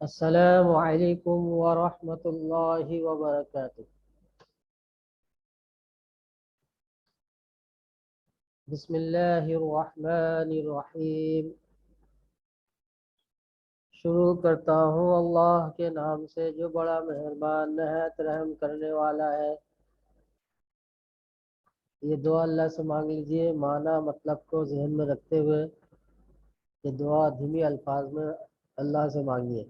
السلام علیکم ورحمۃ اللہ وبرکاتہ۔ بسم اللہ الرحمن الرحیم۔ شروع کرتا ہوں اللہ کے نام سے جو بڑا مہربان نہایت رحم کرنے والا ہے۔ یہ دعا اللہ سے مانگ لیجئے، معنی مطلب کو ذہن میں رکھتے ہوئے یہ دعا دھیمی الفاظ میں اللہ سے مانگیے۔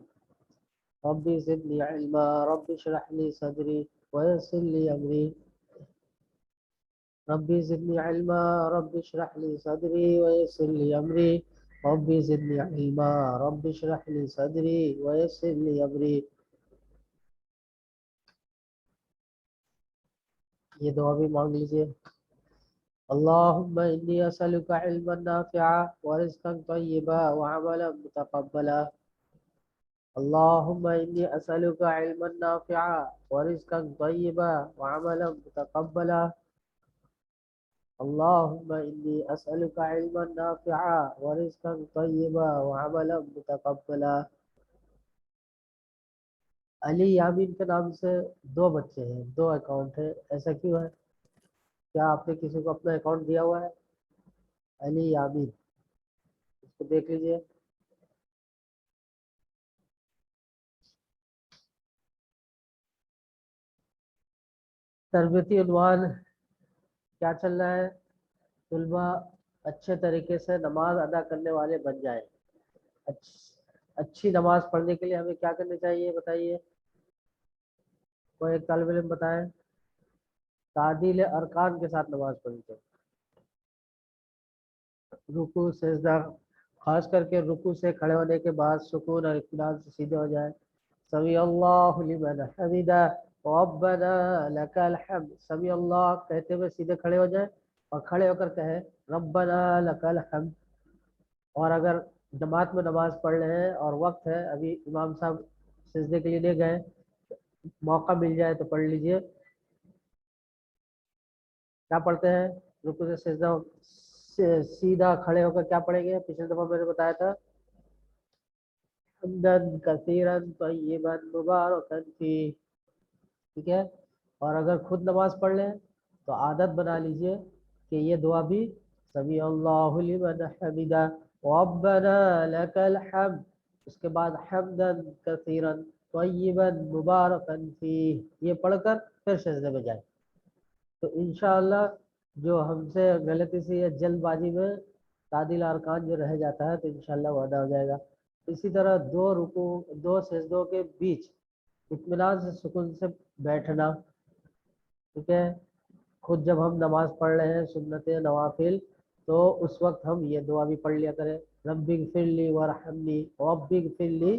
رب زدنی علما، رب اشرح لی صدری ویسر لی امری، رب زدنی علما، رب اشرح لی صدری ویسر لی امری، رب زدنی علما، رب اشرح لی صدری ویسر لی امری۔ یہ دعا بھی مانگ لیجئے۔ اللہم انی اسألک علما نافعا ورزقا طیبا وعملا متقبلا۔ اللہم انی اسألک علما نافعا ورزقا طیبا وعملا متقبلا۔ اللہم انی اسألک علما نافعا ورزقا طیبا وعملا متقبلا۔ علی یامین کے نام سے دو بچے ہیں، دو اکاؤنٹ ہے، ایسا کیوں ہے؟ کیا آپ نے کسی کو اپنا اکاؤنٹ دیا ہوا ہے؟ علی یامین، اس کو دیکھ لیجئے۔ تربیتی عنوان کیا چل رہا ہے؟ طلبہ اچھے طریقے سے نماز ادا کرنے والے بن جائیں۔ اچھی نماز پڑھنے کے لیے ہمیں کیا کرنا چاہیے بتائیے؟ کوئی ایک طالب علم بتائیں۔ تعدیل ارکان کے ساتھ نماز پڑھنی چاہیے۔ رکوع سجدہ، خاص کر کے رکوع سے کھڑے ہونے کے بعد سکون اور اطمینان سے سیدھے ہو جائیں۔ سمیع اللہ لمن حمدہ ربنا لک الحمد، سمیع اللہ کہتے ہوئے سیدھے کھڑے ہو جائیں اور کھڑے ہو کر کہیں ربنا لک الحمد۔ اور اگر جماعت میں نماز پڑھ رہے ہیں اور وقت ہے، ابھی امام صاحب سجدے کے لیے نہیں گئے، موقع مل جائے تو پڑھ لیجئے۔ کیا پڑھتے ہیں؟ رکوع سے سجدہ سیدھا کھڑے ہو کر کیا پڑھیں گے؟ پچھلے دفعہ میں نے بتایا تھا، حمدن کثیرا طیبا مبارکا فیہ، ٹھیک ہے؟ اور اگر خود نماز پڑھ لیں تو عادت بنا لیجئے کہ یہ دعا بھی سمیع اللہ لمن حمدہ ربنا لک الحمد، اس کے بعد حمدن کثیرا طیبا مبارکا فیہ، یہ پڑھ کر پھر سجدے میں جائیں۔ تو انشاءاللہ جو ہم سے غلطی سے یا جلد بازی میں تعدیل ارکان جو رہ جاتا ہے تو انشاءاللہ وہ ادا ہو جائے گا۔ اسی طرح دو رکوع دو سجدوں کے بیچ اطمینان سے سکون سے بیٹھنا، ٹھیک ہے؟ خود جب ہم نماز پڑھ رہے ہیں سنت نوافل تو اس وقت ہم یہ دعا بھی پڑھ لیا کریں، رب اغفر لی وارحمنی، رب اغفر لی،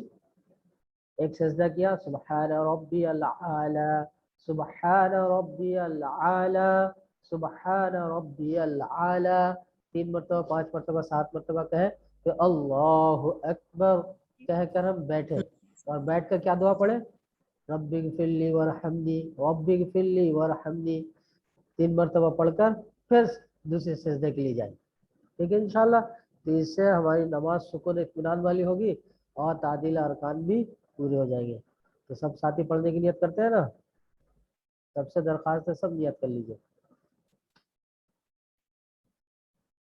ایک سجدہ کیا سبحان ربی العالی، سبحان ربی العالی، سبحان ربی العالی، 3 مرتبہ 5 مرتبہ 7 مرتبہ کہیں کہ اللہ اکبر کہہ کر ہم بیٹھے اور بیٹھ کر کیا دعا پڑھیں؟ رب اغفر لی وارحمنی، رب اغفر لی وارحمنی، 3 مرتبہ پڑھ کر پھر دوسرے سجدے کے لیے جائیں، ٹھیک ہے انشاءاللہ؟ تو اس سے ہماری نماز سکون اطمینان والی ہوگی اور تعدیل ارکان بھی پورے ہو جائیں گے۔ تو سب ساتھی پڑھنے کی نیت کرتے ہیں نا؟ سب سے درخواست ہے سب نیت کر لیجئے۔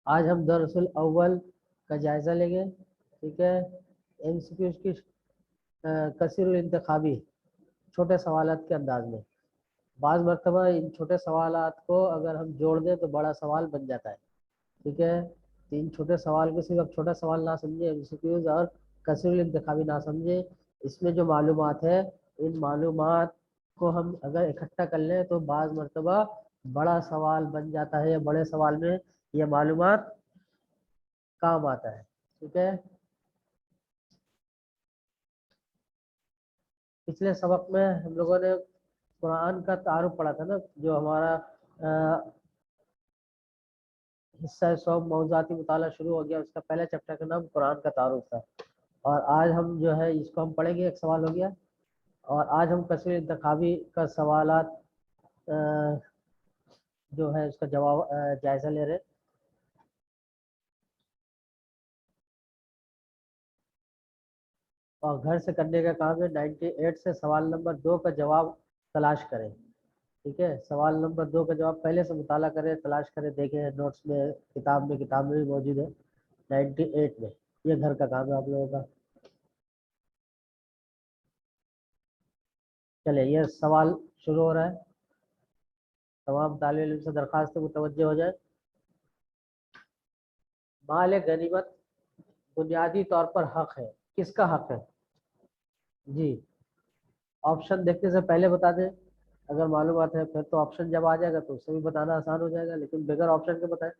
آج ہم درس الاول کا جائزہ لیں گے، ٹھیک ہے؟ ایم سی کیو کی کثیر الانتخابی، چھوٹے سوالات کے انداز میں۔ بعض مرتبہ ان چھوٹے سوالات کو اگر ہم جوڑ دیں تو بڑا سوال بن جاتا ہے، ٹھیک ہے؟ تو ان چھوٹے سوال کو صرف چھوٹا سوال نہ سمجھے، ایم سی کیوز اور کثیر الانتخابی نہ سمجھے، اس میں جو معلومات ہے ان معلومات کو ہم اگر اکٹھا کر لیں تو بعض مرتبہ بڑا سوال بن جاتا ہے، یا بڑے سوال میں یہ معلومات کام آتا ہے، ٹھیک ہے؟ پچھلے سبق میں ہم لوگوں نے قرآن کا تعارف پڑھا تھا نا، جو ہمارا حصہ سب موضوعاتی مطالعہ شروع ہو گیا، اس کا پہلے چیپٹر کا نام قرآن کا تعارف تھا، اور آج ہم جو ہے اس کو ہم پڑھیں گے، ایک سوال ہو گیا، اور آج ہم کثیر انتخابی کا سوالات جو ہے اس کا جواب جائزہ لے رہے ہیں۔ اور گھر سے کرنے کا کام ہے 98 سے سوال نمبر 2 کا جواب تلاش کریں. ٹھیک ہے, سوال نمبر 2 کا جواب پہلے سے مطالعہ کریں, تلاش کریں, دیکھیں نوٹس میں, کتاب میں بھی موجود ہے 98 میں. یہ گھر کا کام ہے آپ لوگوں کا. چلے یہ سوال شروع ہو رہا ہے. تمام طالب علم سے درخواست ہے متوجہ ہو جائے. مال غنیمت بنیادی طور پر حق ہے. کس کا حق ہے؟ جی آپشن دیکھنے سے پہلے بتا دیں. اگر معلومات ہے پھر تو آپشن جب آ جائے گا تو اس سے بھی بتانا آسان ہو جائے گا, لیکن بغیر آپشن کے بتائیں.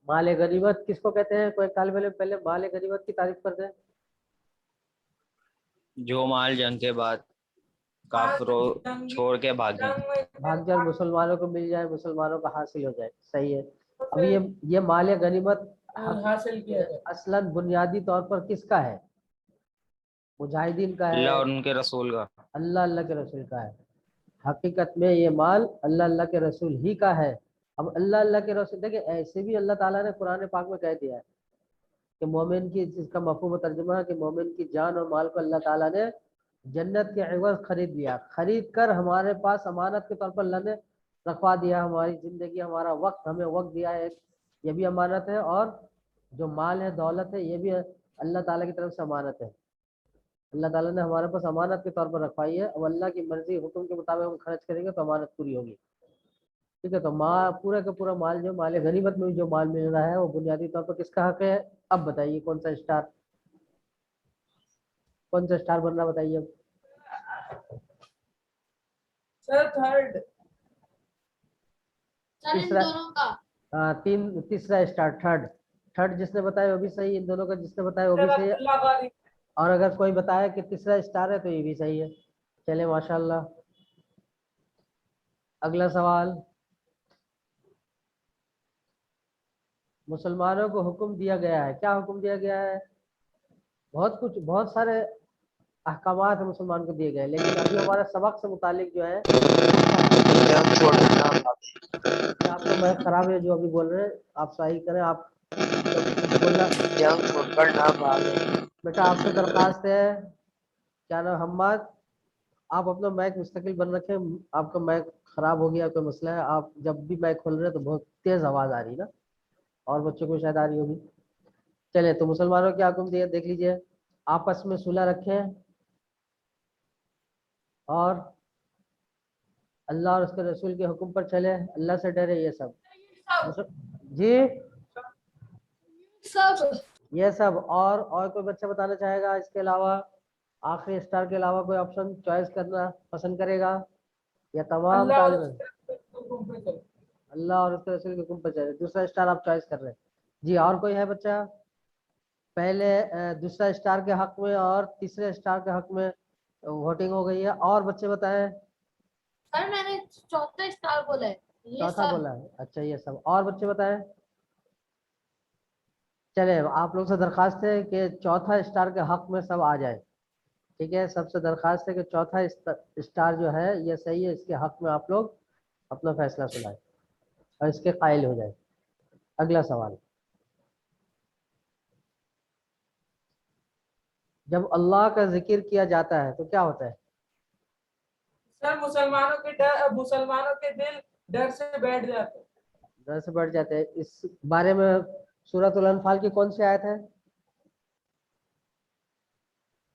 مال غنیمت کس کو کہتے ہیں؟ کوئی طالب علم پہلے مال غنیمت کی تعریف کر دیں. جو مال جنگ کے بعد کافروں چھوڑ کے بھاگے, بھاگ جائے, مسلمانوں کو مل جائے, مسلمانوں کو حاصل ہو جائے. صحیح ہے. اب یہ مال غنیمت حاصل کیا اصلاً بنیادی طور پر کس کا ہے؟ مجاہدین کا ہے, اللہ اور ان کے رسول کا. اللہ کے رسول کا ہے. حقیقت میں یہ مال اللہ کے رسول ہی کا ہے. اب اللہ کے رسول, دیکھیں ایسے بھی اللہ تعالیٰ نے قرآن پاک میں کہہ دیا ہے کہ مومن کی, اس کا مفہوم و ترجمہ ہے کہ مومن کی جان اور مال کو اللہ تعالیٰ نے جنت کے عوض خرید لیا, خرید کر ہمارے پاس امانت کے طور پر اللہ نے رکھوا دیا. ہماری زندگی, ہمارا وقت, ہمیں وقت دیا ہے, یہ بھی امانت ہے. اور جو مال ہے, دولت ہے, یہ بھی اللہ تعالیٰ کی طرف سے امانت ہے. اللہ تعالیٰ نے ہمارے پاس امانت کے طور پر رکھوائی ہے. اب اللہ کی مرضی حکم کے مطابق ہم خرچ کریں گے تو امانت پوری ہوگی. ٹھیک ہے, تو پورا کا پورا مال, جو مال غنیمت میں جو مال مل رہا ہے وہ بنیادی طور پر کس کا حق ہے؟ اب بتائیے کون سا اسٹار بن رہا, بتائیے اب. سر تھرڈ. تیسرا, ہاں تیسرا اسٹار, تھرڈ جس نے بتایا وہ بھی صحیح. ان دونوں کا جس نے بتایا وہ بھی صحیح ہے. اور اگر کوئی بتایا کہ تیسرا اسٹار ہے تو یہ بھی صحیح ہے. چلے ماشاء اللہ. اگلا سوال. مسلمانوں کو حکم دیا گیا ہے, کیا حکم دیا گیا ہے؟ بہت کچھ, بہت سارے احکامات مسلمان کو دیے گئے, لیکن ابھی ہمارا سبق سے متعلق جو ہے آپ کا مائک خراب ہے جو ابھی بول رہے ہیں, آپ صحیح کریں. آپ بولنا بیٹا, آپ سے درخواست ہے, کیا نام حماد, آپ اپنا مائک مستقل بند رکھیں. آپ کا مائک خراب ہو گیا, کوئی مسئلہ ہے. آپ جب بھی مائک کھول رہے ہیں تو بہت تیز آواز آ رہی ہے نا, اور بچوں کو شاید آ رہی ہوگی. چلے, تو مسلمانوں کیا حکم دیا دیکھ لیجئے. آپس میں صلح رکھیں اور اللہ اور اس کے رسول کے حکم پر چلے, اللہ سے ڈرے. یہ سب جی یہ سب. اور کوئی بچہ بتانا چاہے گا اس کے علاوہ, آخری اسٹار کے علاوہ کوئی آپشن چوائس کرنا پسند کرے گا؟ یا تمام طالب اللہ اور اس کے رسول کے حکم پر چلے, دوسرا اسٹار آپ چوائس کر رہے ہیں. جی اور کوئی ہے بچہ؟ پہلے دوسرا اسٹار کے حق میں اور تیسرے اسٹار کے حق میں ووٹنگ ہو گئی ہے. اور بچے بتائیں. سر میں نے چوتھا اسٹار بولا ہے. چوتھا بولا ہے, اچھا یہ سب. اور بچے بتائیں. چلے, آپ لوگ سے درخواست ہے کہ چوتھا اسٹار کے حق میں سب آ جائے. ٹھیک ہے, سب سے درخواست ہے کہ چوتھا اسٹار جو ہے یہ صحیح ہے, اس کے حق میں آپ لوگ اپنا فیصلہ سنائیں اور اس کے قائل ہو جائیں. اگلا سوال. جب اللہ کا ذکر کیا جاتا ہے تو کیا ہوتا ہے؟ سر مسلمانوں کے دل ڈر سے بیٹھ جاتے ہیں. ڈر سے بیٹھ جاتے ہیں. اس بارے میں سورۃ الانفال کی کون سی آیت ہے؟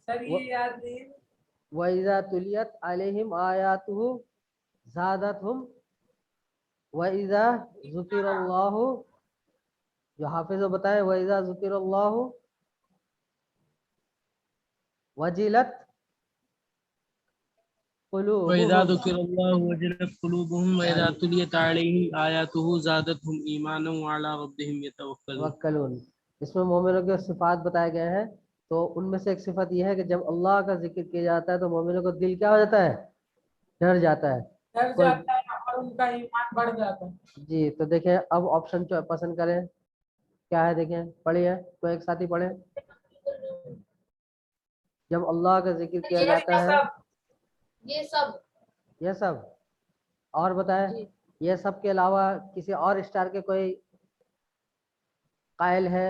سر یہ یاد نہیں. وَإِذَا تُلِيَتْ عَلَيْهِمْ آيَاتُهُ زَادَتْهُمْ وَإِذَا ذُكِرَ اللَّهُ, جو حافظ بتائے, وَإِذَا ذُكِرَ اللَّهُ وَجِلَتْ وَإِذَا قُلُوبُهُمْ ذُكِرَ اللَّهُ وَجِلَتْ قُلُوبُهُمْ وَإِذَا تُلِيَتْ عَلَيْهِمْ آيَاتُهُ زَادَتْهُمْ إِيمَانًا وَعَلَىٰ رَبِّهِمْ يَتَوَكَّلُونَ. اس میں مومنوں کے صفات بتائے گئے ہیں. تو ان میں سے ایک صفت یہ ہے کہ جب اللہ کا ذکر کیا جاتا ہے تو مومنوں کو دل کیا ہو جاتا ہے؟ ڈر جاتا ہے. ڈر جاتا ہے اور ان کا ایمان بڑھ جاتا ہے. جی تو دیکھیں, اب آپشن پسند کریں. کیا ہے دیکھیں, پڑھیے, تو ایک ساتھ ہی پڑھیں. جب اللہ کا ذکر کیا جاتا ہے یہ سب. اور بتائیں, یہ سب کے علاوہ کسی اور اسٹار کے کوئی قائل ہے؟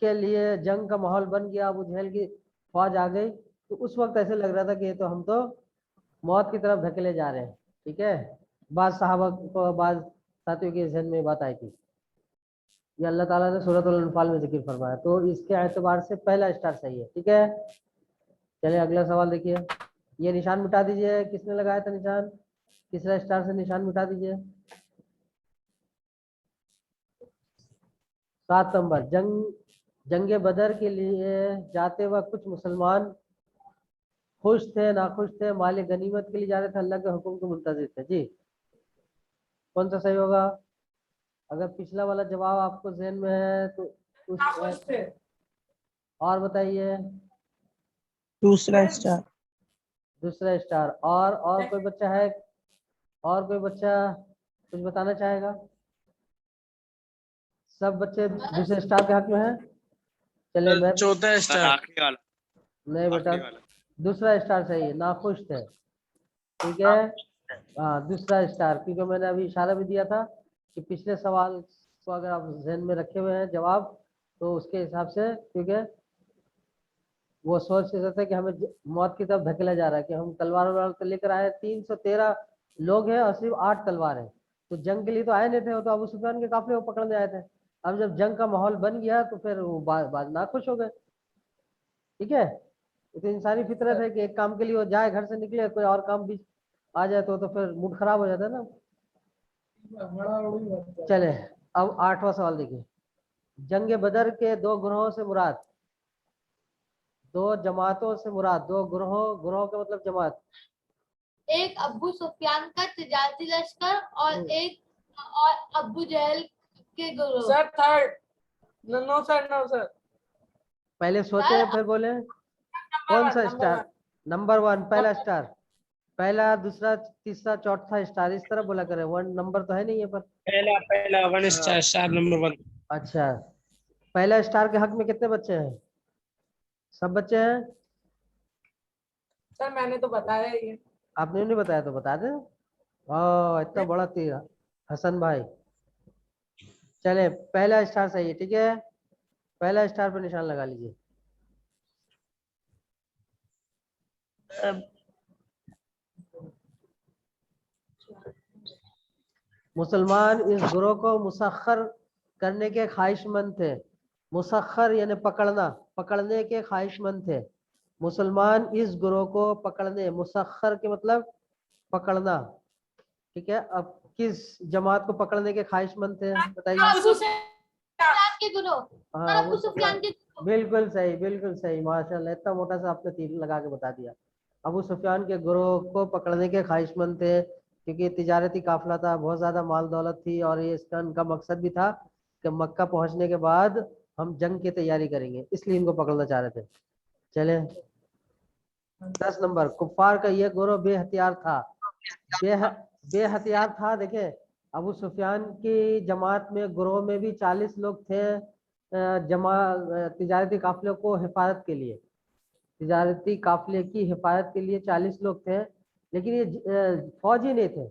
کے لیے جنگ کا ماحول بن گیا, ابو جہل کی فوج آ گئی, تو اس وقت ایسے لگ رہا تھا کہ یہ تو ہم تو موت کی طرف دھکیلے جا رہے ہیں. ٹھیک ہے, بعض صحابہ کو, بعض ساتھیوں کے ذہن میں بات آئی تھی. یہ اللہ تعالیٰ نے سورۃ الانفال میں ذکر فرمایا, تو اس کے اعتبار سے پہلا اسٹار صحیح ہے. ٹھیک ہے, چلے اگلا سوال دیکھیے. یہ نشان مٹا دیجئے, کس نے لگایا تھا نشان, تیسرا اسٹار سے نشان مٹا دیجئے. 7 نمبر, جنگ بدر کے لیے جاتے وقت کچھ مسلمان خوش تھے, ناخوش تھے, مال غنیمت کے لیے جا رہے تھے, اللہ کے حکم کے منتظر تھے. جی کون سا صحیح ہوگا؟ اگر پچھلا والا جواب آپ کو ذہن میں ہے تو ناخوش تھے. اور بتائیے. دوسرا اسٹار. دوسرا اسٹار. اور کوئی بچہ ہے, اور کوئی بچہ کچھ بتانا چاہے گا؟ سب بچے دوسرے اسٹار کے حق میں ہیں. چلے میں چوتھا اسٹار. نہیں بیٹا, دوسرا اسٹار صحیح ہے, ناخوش تھے. ٹھیک ہے, ہاں دوسرا اسٹار, کیونکہ میں نے ابھی اشارہ بھی دیا تھا کہ پچھلے سوال کو اگر آپ ذہن میں رکھے ہوئے ہیں جواب, تو اس کے حساب سے, کیونکہ وہ سوچ رہے تھے کہ ہمیں موت کی طرف دھکیلا جا رہا ہے, کہ ہم تلوار لے کر آئے, 313 لوگ ہیں اور صرف 8 تلوار ہیں, تو جنگ کے لیے تو آئے نہیں تھے, وہ تو ابو سفیان کے قافلے کو پکڑنے آئے تھے. اب جب جنگ کا ماحول بن گیا تو پھر وہ بعد ناخوش ہو گئے. ٹھیک ہے, تو انسانی فطرت ہے کہ ایک کام کے لیے وہ جائے, گھر سے نکلے, کوئی اور کام بھی آ جائے تو پھر موڈ خراب ہو جاتا ہے نا. چلے اب 8واں سوال دیکھیے. جنگ بدر کے 2 گروہوں سے مراد, 2 جماعتوں سے مراد, 2 گروہ کا مطلب جماعت. ایک ابو سفیان کا تجارتی لشکر اور ایک اور ابو جہل کے گروہ. سر تھرڈ. نو سر. پہلے سوچے پھر بولے. کون سا اسٹار؟ نمبر 1 پہلا اسٹار, پہلا, دوسرا, تیسرا, چوتھا اسٹار, اس طرح بولا کرے. 1 نمبر تو ہے نہیں یہ پر. پہلا 1 اسٹار, اسٹار نمبر 1. اچھا, پہلا اسٹار کے حق میں کتنے بچے ہیں؟ سب بچے ہیں؟ سر میں نے تو بتایا ہی ہے. آپ نے نہیں بتایا تو بتا دیں. اتنا بڑا تیر حسن بھائی. چلے پہلا اسٹار صحیح ہے. ٹھیک ہے, پہلا اسٹار پہ نشان لگا لیجیے. مسلمان اس گروہ کو مسخر کرنے کے خواہش مند تھے. مسخر یعنی پکڑنے کے خواہش مند تھے. مسلمان اس گروہ کو پکڑنے, مسخر کے مطلب پکڑنا. ٹھیک ہے, اب کس جماعت کو پکڑنے کے خواہش مند تھے بتائیے. ابو سفیان کے گروہ. ہاں, ابو سفیان کے بالکل صحیح, بالکل صحیح, ماشاء اللہ, اتنا موٹا سا آپ نے تیر لگا کے بتا دیا. ابو سفیان کے گروہ کو پکڑنے کے خواہش مند تھے, کیونکہ تجارتی قافلہ تھا, بہت زیادہ مال دولت تھی, اور یہ اس کا ان کا مقصد بھی تھا کہ مکہ پہنچنے کے بعد ہم جنگ کی تیاری کریں گے, اس لیے ان کو پکڑنا چاہ رہے تھے. چلیں 10 نمبر, کفار کا یہ گروہ بے ہتھیار تھا. بے ہتھیار تھا. دیکھیں ابو سفیان کی جماعت میں, گروہ میں بھی 40 لوگ تھے, تجارتی قافلے کو حفاظت کے لیے, تجارتی قافلے کی حفاظت کے لیے 40 لوگ تھے, لیکن یہ فوجی نہیں تھے.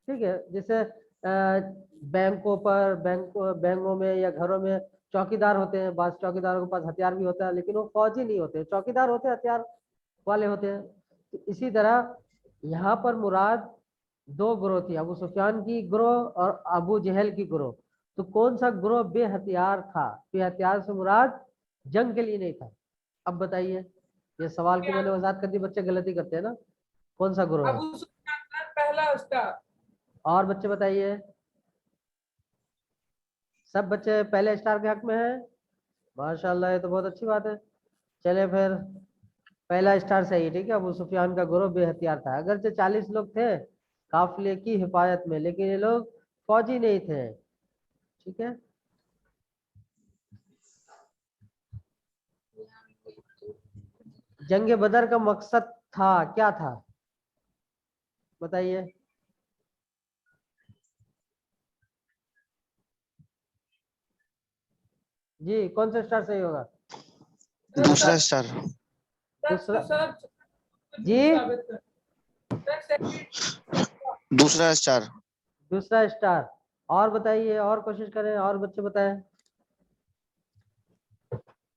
ٹھیک ہے, جیسے بینکوں میں یا گھروں میں چوکیدار ہوتے ہیں, بعض چوکیداروں کے پاس ہتھیار بھی ہوتا ہے, لیکن وہ فوجی نہیں ہوتے, چوکیدار ہوتے ہیں, ہتھیار والے ہوتے ہیں. تو اسی طرح یہاں پر مراد 2 گروہ تھی, ابو سفیان کی گروہ اور ابو جہل کی گروہ. تو کون سا گروہ بے ہتھیار تھا؟ بے ہتھیار سے مراد جنگ کے لیے نہیں تھا. اب بتائیے, یہ سوال کی میں نے وضاحت کر دی, بچے غلطی کرتے ہیں نا. کون سا گروہ ہے؟ ابو سفیان کا پہلا اسٹار. اور بچے بتائیے. سب بچے پہلے اسٹار کے حق میں ہیں, ماشاءاللہ, یہ تو بہت اچھی بات ہے. چلے پھر پہلا اسٹار صحیح. ٹھیک ہے, ابو سفیان کا گروہ بے ہتھیار تھا, اگرچہ 40 لوگ تھے قافلے کی حفاظت میں, لیکن یہ لوگ فوجی نہیں تھے. ٹھیک ہے, جنگ بدر کا مقصد تھا, کیا تھا بتائیے. جی کون سا اسٹار صحیح ہوگا؟ دوسرا اسٹار. دوسرا, جی دوسرا اسٹار. دوسرا اسٹار. اور بتائیے, اور کوشش کریں, اور بچے بتائیں.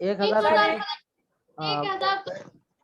1000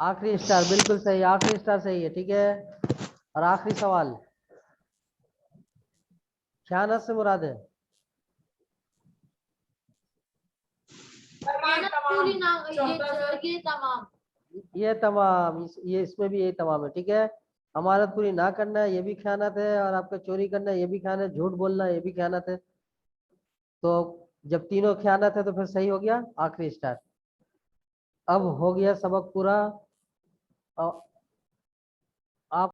آخری اسٹار بالکل صحیح, آخری اسٹار صحیح ہے. ٹھیک ہے, اور آخری سوال, خیانت سے مراد ہے پوری نہ یہ تمام. یہ تمام, یہ اس میں بھی یہی تمام ہے. ٹھیک ہے, امانت پوری نہ کرنا ہے یہ بھی خیانت ہے, اور آپ کا چوری کرنا ہے یہ بھی خیانت ہے, جھوٹ بولنا ہے یہ بھی خیانت ہے. تو جب تینوں خیانت ہے تو پھر صحیح ہو گیا آخری اسٹار. اب ہو گیا سبق پورا.